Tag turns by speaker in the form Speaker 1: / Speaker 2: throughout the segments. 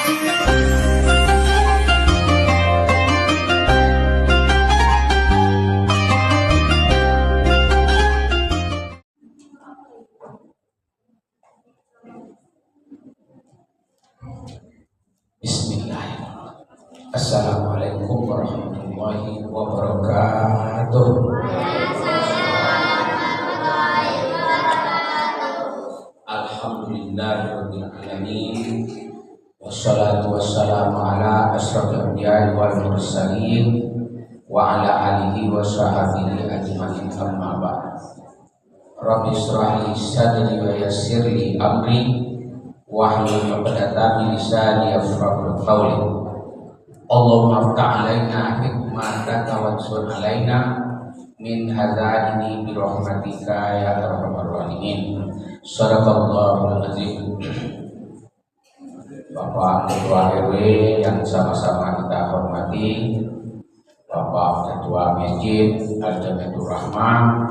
Speaker 1: Bismillahirrahmanirrahim. Assalamualaikum warahmatullahi wabarakatuh. Alhamdulillahirabbil alamin. Wassalatu wassalamu ala asyrofil anbiya'i wal mursalin wa ala alihi wa sahbihi ajmain, amma ba'd. Rabbi shrah li sadri wa yassir li amri wahlul 'uqdatam min lisani yafqahu qawli. Allahumma aftah 'alaina hikmataka wansur 'alaina min hadaini bi rahmatika ya arhamar rahimin. Shadaqallahul azim. Bapak Ketua RW yang sama-sama kita hormati, Bapak Ketua Masjid Al-Jamiatul Rahmah,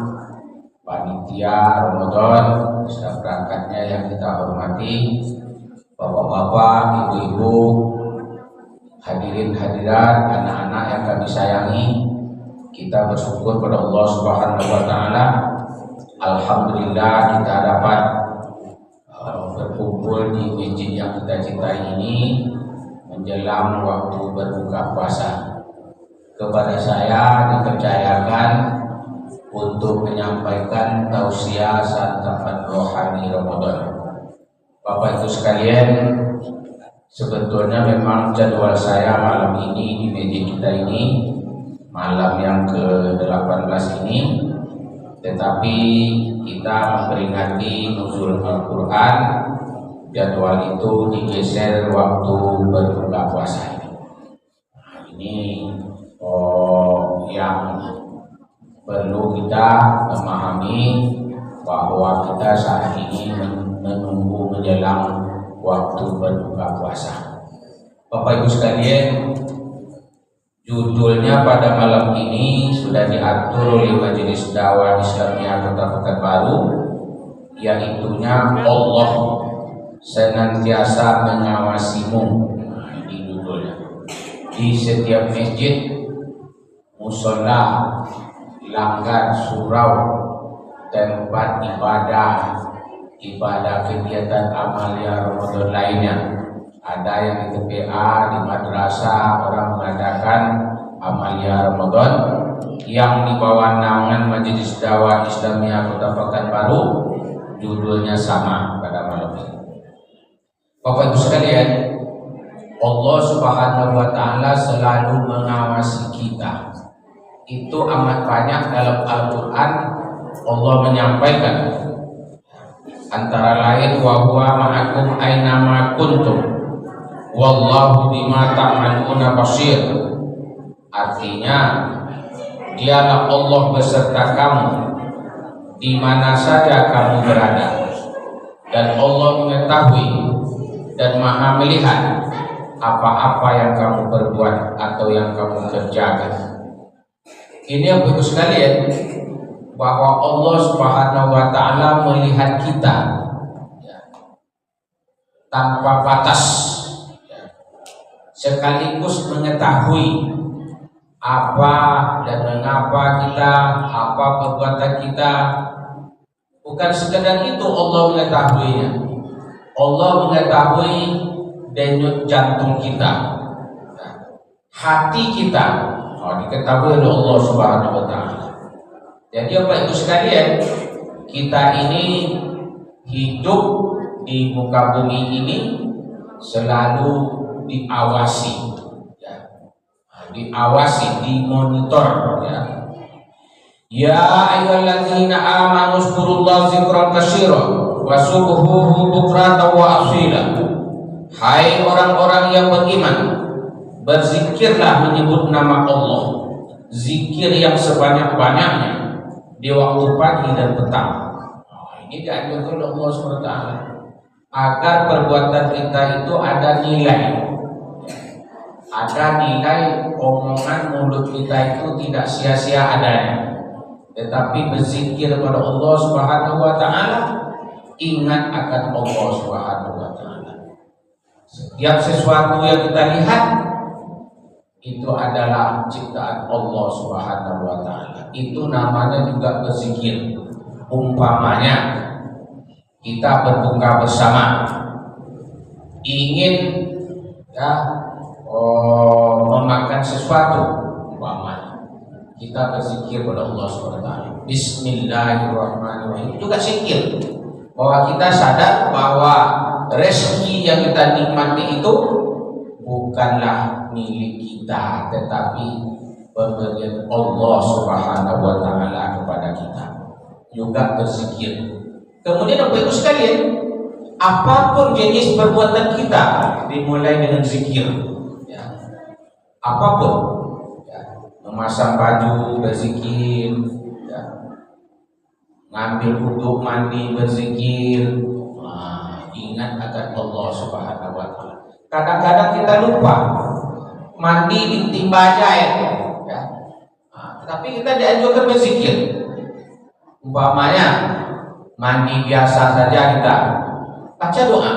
Speaker 1: panitia Ramadan sudah berangkatnya yang kita hormati, bapak-bapak, ibu-ibu, hadirin hadirat, anak-anak yang kami sayangi, kita bersyukur pada Allah Subhanahu wa taala. Alhamdulillah kita dapat berkumpul di masjid yang kita cintai ini menjelang waktu berbuka puasa. Kepada saya dipercayakan untuk menyampaikan tausiah santapan rohani Ramadan. Bapak Ibu sekalian, sebetulnya memang jadwal saya malam ini di meja kita ini, malam yang ke-18 ini, tetapi kita memperingati nuzul Al-Quran, jadwal itu digeser waktu berbuka puasa ini. Nah, ini yang perlu kita memahami bahwa kita saat ini menunggu menjelang waktu berbuka puasa. Bapak Ibu sekalian, judulnya pada malam ini sudah diatur oleh Majelis Dakwah Islamiyah Kota Pekanbaru, yaitunya Allah senantiasa mengawasimu. Ini judulnya. Di setiap masjid, musola, langgar, surau, tempat ibadah kegiatan amalia Ramadan lainnya. Ada yang di TPA, di madrasah orang mengadakan amalia Ramadan yang di bawah naungan Majelis Dakwah Islamiyah Kota Pekanbaru, judulnya sama pada malam ini. Bapak Ibu sekalian, Allah Subhanahu wa taala selalu mengawasi kita. Itu amat banyak dalam Al-Quran Allah menyampaikan, antara lain wa huwa ma'akum ainama kuntum wallahu bima ta'maluna basir. Artinya, dialah Allah beserta kamu di mana saja kamu berada, dan Allah mengetahui dan maha melihat apa-apa yang kamu berbuat atau yang kamu kerjakan. Ini yang Ibu sekalian, bahwa Allah Subhanahu wa taala melihat kita tanpa batas, sekaligus mengetahui apa dan mengapa kita, apa perbuatan kita. Bukan sekedar itu Allah mengetahuinya, Allah mengetahui denyut jantung kita, hati kita, diketahui oleh Allah Subhanahu wa taala. Jadi Bapak Ibu sekalian, kita ini hidup di muka bumi ini selalu diawasi, diawasi, dimonitor, Ya ayyuhalladzina amanu zkurullaha dzikran katsiran wa subbuhu bukratan wa asila. Hai orang-orang yang beriman, berzikirlah menyebut nama Allah, zikir yang sebanyak-banyaknya di waktu pagi dan petang. Ini dianjurkan oleh Allah SWT agar perbuatan kita itu ada nilai. Ada nilai, omongan mulut kita itu tidak sia-sia adanya, tetapi berzikir kepada Allah Subhanahu wa taala, ingat akan Allah Subhanahu wa taala. Setiap sesuatu yang kita lihat itu adalah ciptaan Allah Subhanahu wa taala. Itu namanya juga berzikir. Umpamanya kita berbuka bersama, ingin memakan sesuatu, umpamanya kita berzikir kepada Allah Subhanahu wa taala. Bismillahirrahmanirrahim. Juga zikir. Bahwa kita sadar bahwa rezeki yang kita nikmati itu bukanlah milik kita, tetapi pemberian Allah Subhanahu wa taala kepada kita. Juga berzikir. Kemudian Bapak Ibu sekalian, apapun jenis perbuatan kita dimulai dengan zikir. Ya. Apapun, ya. Memasang baju berzikir, ya. Ngambil wudhu mandi berzikir. Ingat akan Allah Subhanahu wa taala. Kadang-kadang kita lupa mandi ditimba air, ya. Tetapi kita dianjurkan berzikir. Umpamanya mandi biasa saja kita baca doa.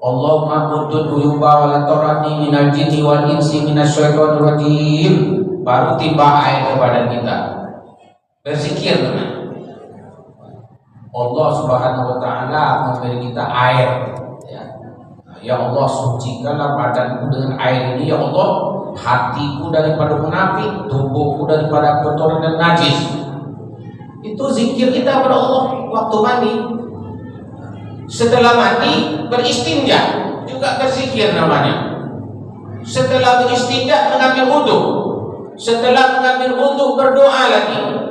Speaker 1: Allahumma qutut uyuba wa la tarani minal jinni wal insi minasyaitonir rajim. Baru timba air kepada kita. Berzikir teman. Allah Subhanahu wa taala memberi kita air, ya. Ya Allah, sucikanlah badanku dengan air ini ya Allah, hatiku daripada munafik, tubuhku daripada kotoran dan najis. Itu zikir kita kepada Allah waktu mandi. Setelah mandi beristinja juga berzikir namanya. Setelah beristinja mengambil wudu. Setelah mengambil wudu berdoa lagi.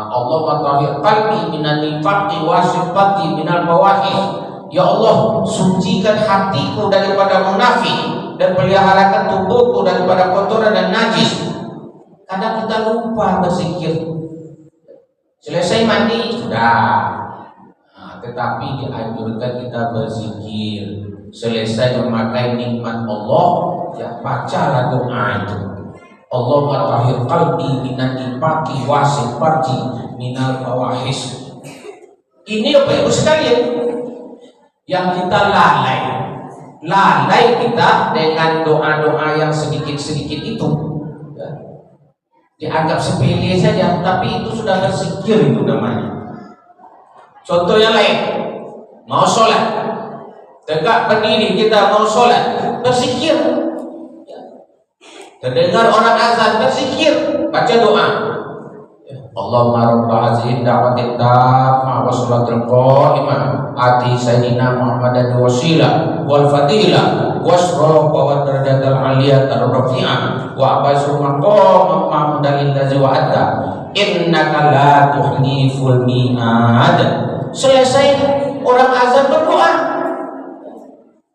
Speaker 1: Allah tahhir qalbi minan nifaqi wa sifati minal bawahis. Ya Allah, sucikan hatiku daripada munafik dan peliharakan tubuhku daripada kotoran dan najis. Kadang kita lupa berzikir. Selesai mandi sudah, tetapi dianjurkan kita berzikir. Selesai memakai nikmat Allah, ya bacalah doa itu. Allahumma tahhir qalbi minan nifaqi wa sifati minal bawahis. Ini Bapak Ibu sekalian yang kita lalai kita dengan doa-doa yang sedikit-sedikit itu, ya. Dianggap sepele saja, tapi itu sudah berzikir itu namanya. Contoh yang lain, mau sholat, tegak berdiri kita mau sholat, berzikir. Terdengar orang azan, berzikir, baca doa. Allahumma rabba hazihi da'watin tammah wa sholatil qa'imah ati sayyidina Muhammadan wasilah wal fadilah wasrofa wa darajatal aliyah rafi'ah wa abasu maqam mahmudan lillazi wa'adda innaka la tuhliful mi'ad. Selesai orang azan berdoa,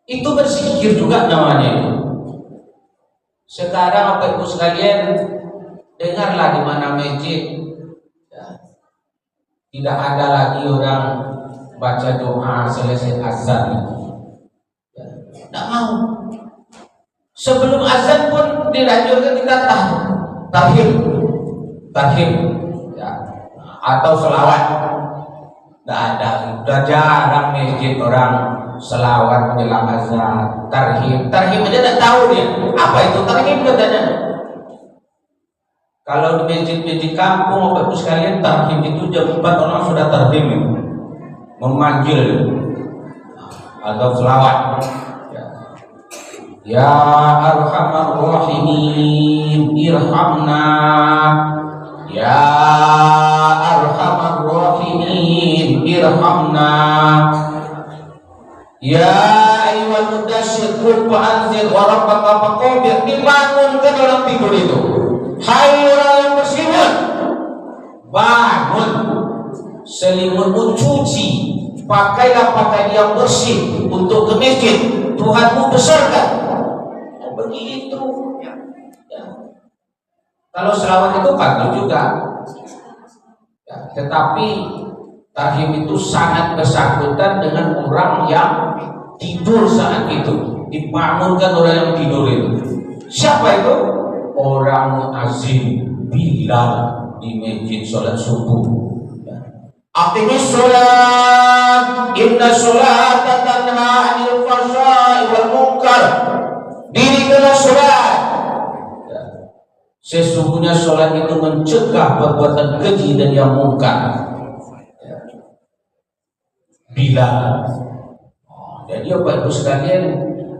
Speaker 1: itu berzikir juga namanya itu. Sekarang Bapak Ibu sekalian, dengarlah di mana masjid, ya, tidak ada lagi orang baca doa selesai azan. Ya, tidak mau. Sebelum azan pun dilanjutkan kita tahim, ya, atau selawat. Tidak ada, sudah jarang masjid orang selawat menjelang azan, tarhim aja tidak tahu dia apa itu tarhim katanya. Kalau di masjid-masjid kampung Bapak Ibu sekalian, tarhim itu jam 4 orang sudah tarhim, memanggil atau selawat. Ya arhamar rahimin irhamna, ya arhamar rahimin irhamna. Ya ayyuhal mudassir qum fa'anzir wa rabbaka faqabir. Dibangunkan dalam tidur itu. Hai orang yang berselimut, bangun, selimutmu cuci, pakailah pakaian yang bersih untuk ke masjid, Tuhanmu besarkan. Oh begitu ya. Kalau selawat itu patuh juga ya, tetapi tahim itu sangat bersangkutan dengan orang yang tidur saat itu. Dibangunkan orang yang tidur itu. Siapa itu? Orang muazzin Bilal di masjid sholat subuh. Aqimis sholat, inna sholata tanha anil fahsya Sesungguhnya sholat itu mencegah perbuatan keji dan yang mungkar. Bila jadi Bapak Ibu sekalian,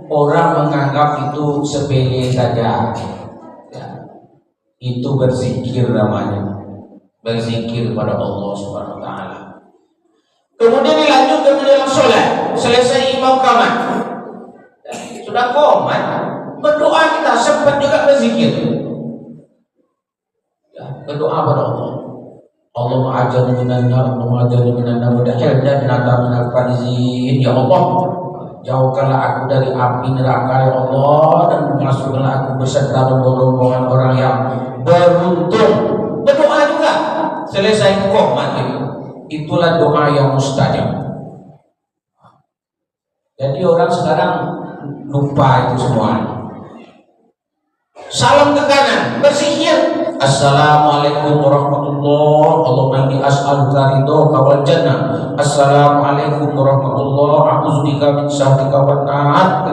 Speaker 1: orang menganggap itu sepele saja ya, itu berzikir namanya, berzikir pada Allah Subhanahu wa taala. Kemudian dilanjutkan ke dalam sholat, selesai imam qamat, sudah qomat, berdoa kita sempat juga berzikir ya, berdoa pada Allah. Allahumma ajirni minan nar, Allahumma ajirni minan nar, dan minal faizin. Ya Allah, jauhkanlah aku dari api neraka ya Allah, dan masukkanlah aku beserta rombongan orang yang beruntung. Berdoa juga selesai qomat itu. Itulah doa yang mustajab. Jadi orang sekarang lupa itu semua. Salam ke kanan, berzikir. Assalamualaikum warahmatullahi wabarakatuh. Allahumma inni as'aluka ridhaka wal jannah. Assalamualaikum warahmatullahi wabarakatuh. A'udzubika min syarrika wan nar.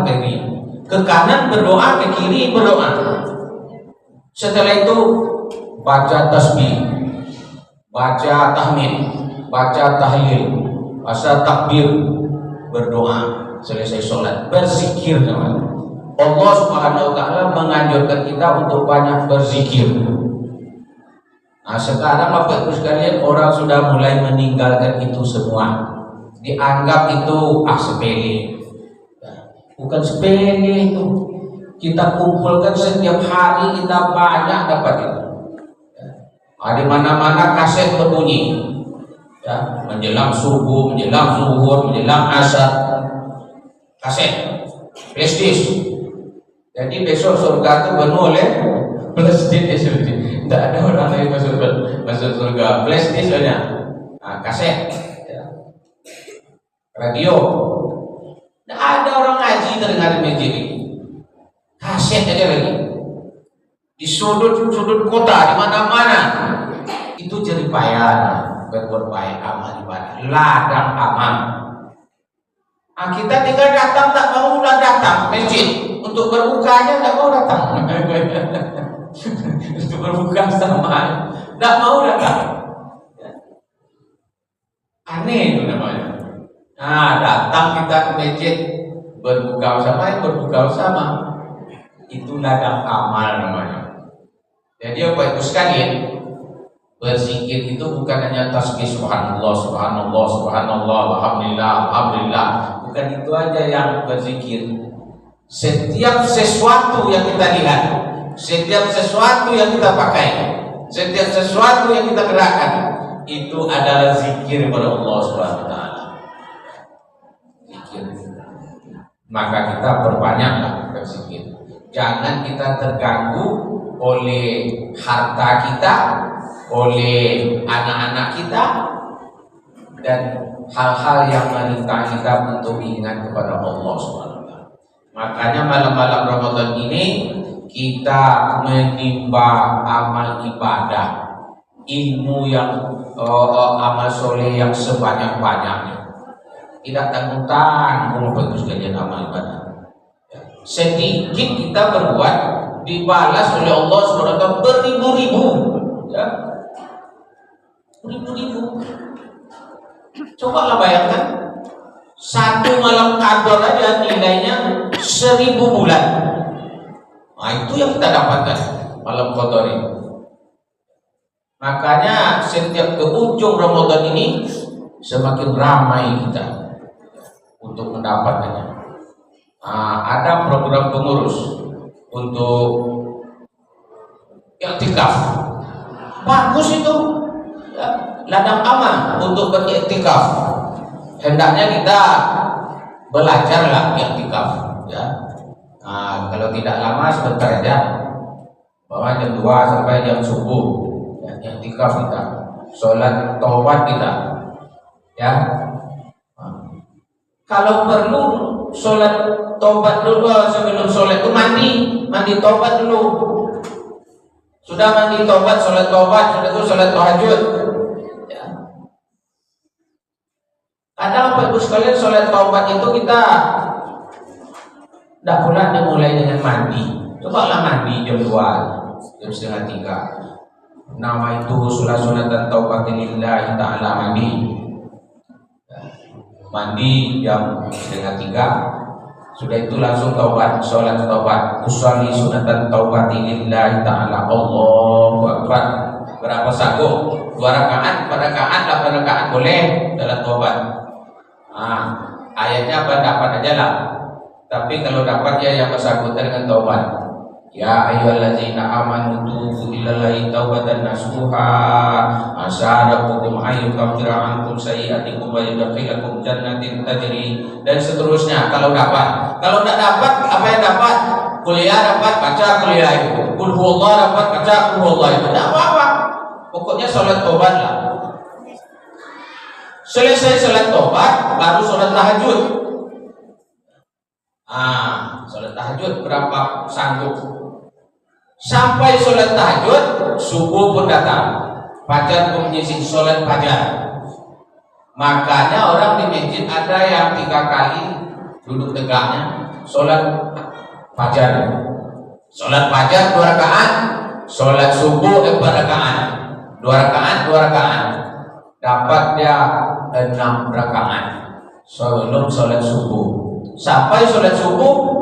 Speaker 1: Ke kanan berdoa, ke kiri berdoa. Setelah itu baca tasbih, baca tahmid, baca tahlil, baca takbir, berdoa. Selesai sholat, berzikir namanya. Allah Subhanahu wa taala menganjurkan kita untuk banyak berzikir. Nah, sekarang Bapak Ibu sekalian, orang sudah mulai meninggalkan itu semua. Dianggap itu sepele. Bukan sepele itu. Kita kumpulkan setiap hari, kita banyak dapat itu. Di mana-mana kaset berbunyi. Ya, menjelang subuh, menjelang zuhur, menjelang asar. Kaset, prestis. Jadi besok surga itu penuh oleh prestis. Tidak ada orang lain masuk surga. Prestis saja. Kaset, ya. Radio. Tidak ada orang ngaji terdengar di masjid ini. Kaset aja lagi. Di sudut-sudut kota, di mana-mana. Itu jadi payah, berbuat baik, amal ibadah, ladang amal. Kita tinggal datang, tak mau datang masjid untuk berbuka aja, tak mau datang. Untuk berbuka sama, tak mau datang. Aneh itu namanya. Datang kita ke masjid berbuka bersama, itu ladang amal namanya. Jadi Bapak Ibu sekalian, berzikir itu bukan hanya tasbih subhanallah, subhanallah, subhanallah, alhamdulillah, alhamdulillah. Bukan itu aja yang berzikir. Setiap sesuatu yang kita lihat, setiap sesuatu yang kita pakai, setiap sesuatu yang kita gerakkan, itu adalah zikir kepada Allah Subhanahu wa taala. Zikir. Maka kita perbanyaklah berzikir. Jangan kita terganggu oleh harta kita, oleh anak-anak kita, dan hal-hal yang menimpa kita untuk ingat kepada Allah SWT. Makanya malam-malam Ramadan ini kita menimba amal ibadah, ilmu yang amal soleh yang sebanyak-banyaknya. Tidak tanggung-tanggung Bapak sekalian amal ibadah. Sedikit kita berbuat dibalas oleh Allah SWT beribu-ribu, ya. Ribu-ribu. Cobalah bayangkan, satu malam qadar aja nilainya 1000 bulan. Nah, itu yang kita dapatkan malam qadar ini. Makanya setiap ke ujung Ramadan ini semakin ramai kita untuk mendapatkannya. Ada program pengurus untuk i'tikaf. Bagus itu, ya, ladang amal untuk beriktikaf. Hendaknya kita belajarlah i'tikaf, ya. Kalau tidak lama sebentar aja, bahwa jam 2 sampai jam subuh, ya, i'tikaf kita, sholat taubat kita, ya. Kalau perlu sholat taubat dulu, sebelum sholat itu mandi taubat dulu. Sudah mandi taubat, sholat taubat, sudah itu sholat tahajud. Ya. Kadang Bapak Ibu sekalian sholat taubat itu kita tidak pula dimulai dengan mandi. Cobalah mandi jam 2, jam setengah 3. Nama itu sunatan taubatin lillahi ta'ala mandi jam setengah 3. Sudah itu langsung taubat, sholat taubat. Usolli sunatan taubati lillahi ta'ala. Allahu Akbar. Berapa sago? 2 rakaat, 4 rakaat, 8 rakaat boleh dalam taubat. Ayatnya apa dapat aja lah. Tapi kalau dapat ya yang bersangkutan dengan taubat. Ya ayyuhallazina amanu tubu ilallahi taubatan nasuha asa rabbukum ayyukaffira ankum sayyi'atikum wa yudkhilakum jannatin tajri dan seterusnya kalau dapat. Kalau tidak dapat apa yang dapat? Kuliah dapat baca kuliah itu. Qul huwallahu dapat baca qul huwallahu itu. Tidak apa-apa. Pokoknya salat taubat lah. Selesai salat taubat baru salat tahajud. Salat tahajud berapa sanggup? Sampai sholat tahajud, subuh pun datang, fajar pun menyisih sholat fajar. Makanya orang di masjid ada yang 3 kali duduk tegaknya sholat fajar. Sholat fajar 2 rakaat, sholat subuh 4 rakaat, 2 rakaat, 2 rakaat. Dapat dia 6 rakaat sebelum sholat subuh. Sampai sholat subuh,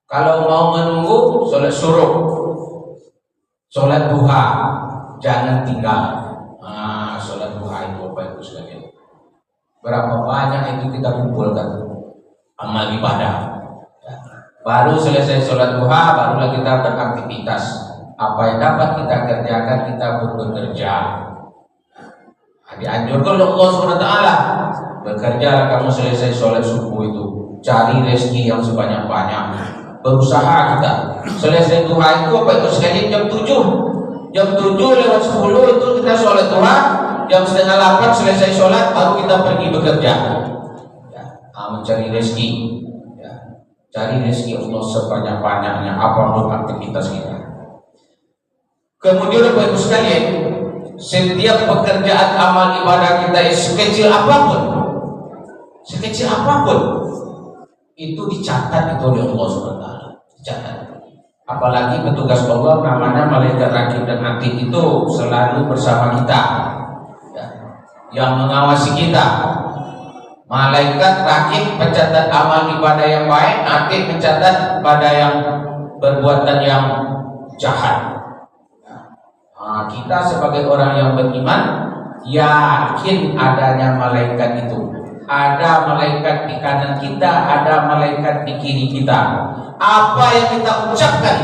Speaker 1: kalau mau menunggu sholat suruh, sholat duha, jangan tinggal. Sholat duha itu apa itu sekalian? Berapa banyak itu kita kumpulkan amal ibadah. Baru selesai sholat duha, barulah kita beraktivitas. Apa yang dapat kita kerjakan, kita pun bekerja. Dianjurkan oleh Allah SWT, bekerja kamu selesai sholat subuh itu, cari rezeki yang sebanyak-banyak. Berusaha kita selesai duha itu apa itu sekali jam 7 lewat 10 itu kita sholat duha, jam setengah 8 selesai sholat baru kita pergi bekerja mencari rezeki cari rezeki Allah sebanyak-banyaknya apapun aktivitas kita. Kemudian Bapak Ibu sekalian, setiap pekerjaan amal ibadah kita sekecil apapun itu dicatat itu oleh Allah SWT. Dicatat. Apalagi petugas Allah namanya malaikat rakib dan atid itu selalu bersama kita, yang mengawasi kita. Malaikat rakib mencatat amal ibadah yang baik, atid mencatat pada yang perbuatan yang jahat. Kita sebagai orang yang beriman yakin adanya malaikat itu. Ada malaikat di kanan kita, ada malaikat di kiri kita. Apa yang kita ucapkan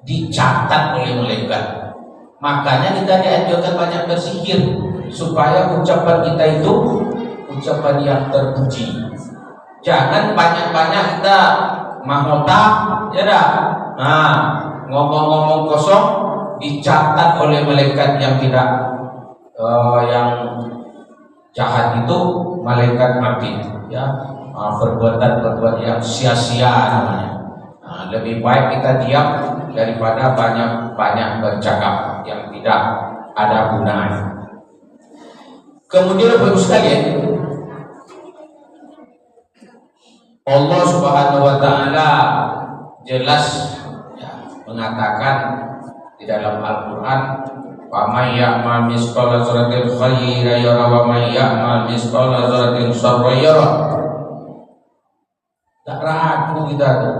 Speaker 1: dicatat oleh malaikat. Makanya kita dianjurkan banyak berzikir supaya ucapan kita itu ucapan yang terpuji. Jangan banyak-banyak kita mahmota, ya dah. Ngomong-ngomong kosong dicatat oleh malaikat yang tidak yang jahat itu malaikat mati perbuatan yang sia-sia namanya. Lebih baik kita diam daripada banyak bercakap yang tidak ada gunanya. Kemudian Bapak Ibu sekalian, Allah Subhanahu wa taala jelas mengatakan di dalam Al-Qur'an, wa may ya'mal misqala dzarratin khairan yara wa may ya'mal misqala dzarratin syarran yara. Tak ragu kita tuh.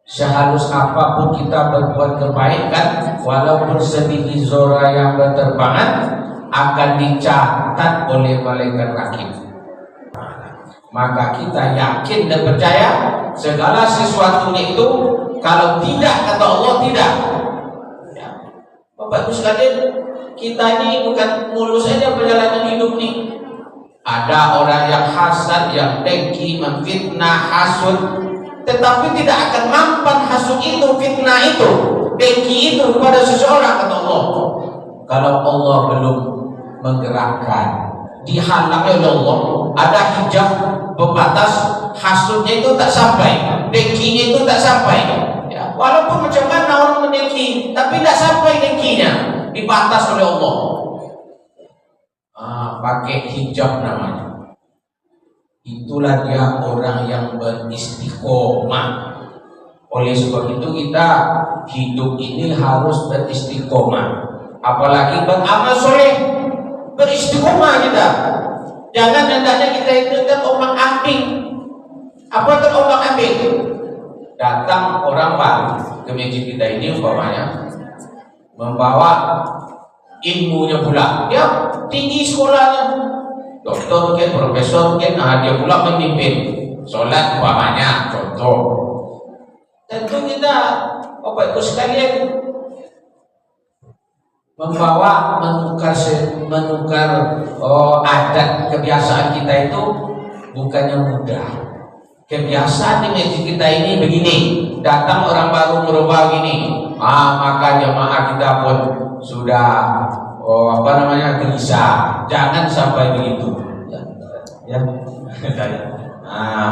Speaker 1: Sehalus apapun kita berbuat kebaikan, walaupun sedikit zora yang berterbangan, akan dicatat oleh malaikat rakib. Maka kita yakin dan percaya segala sesuatunya itu, kalau tidak kata Allah tidak. Bapak Ibu sekalian, kita ini bukan mulus saja perjalanan hidup nih. Ada orang yang hasad, yang dengki, memfitnah, hasud, tetapi tidak akan mampan hasud itu, fitnah itu, dengki itu kepada seseorang kata Allah. Kalau Allah belum menggerakkan, dihalangi oleh Allah, ada hijab pembatas, hasudnya itu tak sampai, dengkinya itu tak sampai. Walaupun macam mana orang mendengki, tapi tidak sampai dengkinya, dibatas oleh Allah. Pakai hijab namanya. Itulah dia orang yang beristiqomah, Oleh sebab itu kita hidup ini harus beristiqomah, apalagi beramal soleh. Beristiqomah kita. Jangan hendaknya kita itu terombang-ambing. Apa terombang-ambing? Datang orang baru ke masjid kita ini umpamanya membawa ilmunya pula, dia tinggi sekolahnya, doktor ke profesor ke, dia pula memimpin sholat umpamanya, contoh. Tentu kita Bapak Ibu sekalian membawa menukar adat kebiasaan kita itu bukannya mudah. Kebiasaan di masjid kita ini begini, datang orang baru merubah gini, maka jamaah kita pun sudah gelisah. Jangan sampai begitu. Ya.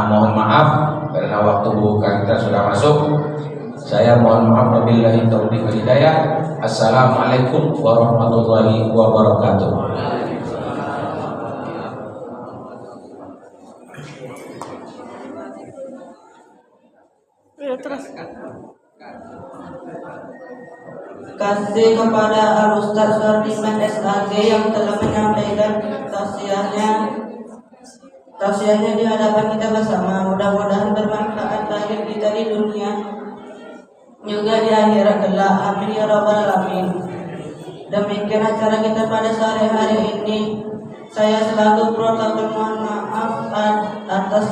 Speaker 1: Mohon maaf karena waktu buka kita sudah masuk. Saya mohon maaf wabillahi taufiq wal hidayah. Assalamualaikum warahmatullahi wabarakatuh.
Speaker 2: Kasih kepada Al-Ustaz Sardiman SAG yang telah menyampaikan tausiahnya di hadapan kita bersama. Mudah-mudahan bermanfaat bagi kita di dunia juga di akhirat kelak. Amin ya rabbal alamin. Demikian acara kita pada sore hari ini. Saya selaku protokol mohon maaf atas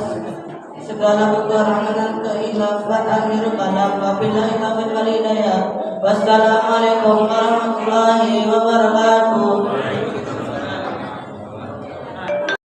Speaker 2: segala kekurangan dan kekhilafan. Akhirul kalam. Wabillahi taufiq wal hidayah. Wassalamualaikum warahmatullahi wabarakatuh.